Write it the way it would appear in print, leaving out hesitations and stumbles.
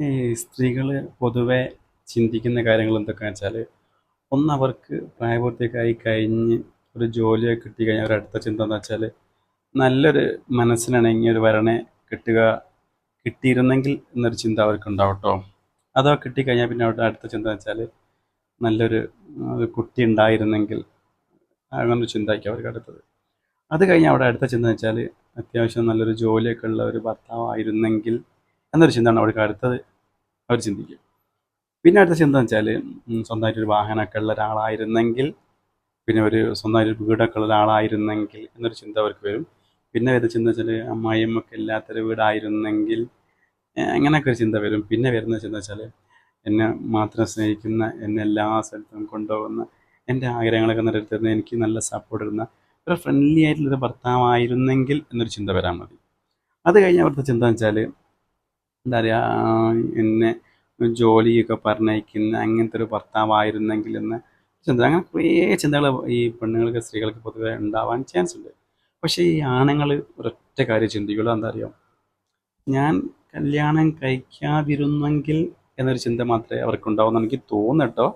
ഈ സ്ത്രീകൾ പൊതുവെ ചിന്തിക്കുന്ന കാര്യങ്ങൾ എന്തൊക്കെയാണെന്ന് വെച്ചാൽ, ഒന്ന് അവർക്ക് പ്രായപൂർത്തിയായി കഴിഞ്ഞ് ഒരു ജോലിയൊക്കെ കിട്ടി കഴിഞ്ഞാൽ അവരുടെ അടുത്ത ചിന്ത എന്ന് വെച്ചാൽ നല്ലൊരു മനസ്സിനിണങ്ങിയ ഒരു വരനെ കിട്ടുക, കിട്ടിയിരുന്നെങ്കിൽ എന്നൊരു ചിന്ത അവർക്കുണ്ടാവും കേട്ടോ. അഥവാ കിട്ടിക്കഴിഞ്ഞാൽ പിന്നെ അവരുടെ അടുത്ത ചിന്ത എന്ന് വെച്ചാൽ നല്ലൊരു ഒരു കുട്ടി ഉണ്ടായിരുന്നെങ്കിൽ, അങ്ങനൊരു ചിന്തയായിരിക്കും അവർക്ക് അടുത്തത്. അത് കഴിഞ്ഞാൽ അവിടെ അടുത്ത ചിന്ത എന്ന് വെച്ചാൽ അത്യാവശ്യം നല്ലൊരു ജോലിയൊക്കെ ഉള്ള ഒരു ഭർത്താവായിരുന്നെങ്കിൽ എന്നൊരു ചിന്തയാണ് അവർക്ക് അടുത്തത്. അവർ ചിന്തിക്കും. പിന്നെ അടുത്ത ചിന്ത എന്ന് വെച്ചാൽ സ്വന്തമായിട്ടൊരു വാഹനമൊക്കെ ഉള്ള ഒരാളായിരുന്നെങ്കിൽ, പിന്നെ ഒരു സ്വന്തമായിട്ടൊരു വീടൊക്കെ ഉള്ള ഒരാളായിരുന്നെങ്കിൽ എന്നൊരു ചിന്ത അവർക്ക് വരും. പിന്നെ വരുന്ന ചിന്ത വെച്ചാൽ അമ്മായിയമ്മയൊക്കെ ഇല്ലാത്തൊരു വീടായിരുന്നെങ്കിൽ, അങ്ങനെയൊക്കെ ഒരു ചിന്ത വരും. പിന്നെ വരുന്ന ചിന്ത വെച്ചാൽ എന്നെ മാത്രം സ്നേഹിക്കുന്ന, എന്നെ എല്ലാ സ്ഥലത്തും കൊണ്ടുപോകുന്ന, എൻ്റെ ആഗ്രഹങ്ങളൊക്കെ നിറവേറ്റുന്ന, എനിക്ക് നല്ല സപ്പോർട്ട് ഇടുന്ന ഒരു ഫ്രണ്ട്ലി ആയിട്ടുള്ളൊരു ഭർത്താവായിരുന്നെങ്കിൽ എന്നൊരു ചിന്ത വരാൻ മതി. അത് കഴിഞ്ഞ് അവിടുത്തെ ചിന്ത എന്ന് വെച്ചാൽ എന്താ പറയുക, എന്നെ ജോലിയൊക്കെ പറഞ്ഞയക്കുന്ന അങ്ങനത്തെ ഒരു ഭർത്താവായിരുന്നെങ്കിൽ എന്ന് ചിന്ത. അങ്ങനെ കുറേ ചിന്തകൾ ഈ പെണ്ണുങ്ങൾക്ക്, സ്ത്രീകൾക്ക് പൊതുവെ ഉണ്ടാവാൻ ചാൻസ് ഉണ്ട്. പക്ഷേ ഈ ആണുങ്ങൾ ഒരൊറ്റ കാര്യം ചിന്തിക്കുള്ളൂ. എന്താ അറിയോ? ഞാൻ കല്യാണം കഴിക്കാതിരുന്നെങ്കിൽ എന്നൊരു ചിന്ത മാത്രമേ അവർക്കുണ്ടാവുമെന്ന് എനിക്ക് തോന്നുന്നു കേട്ടോ.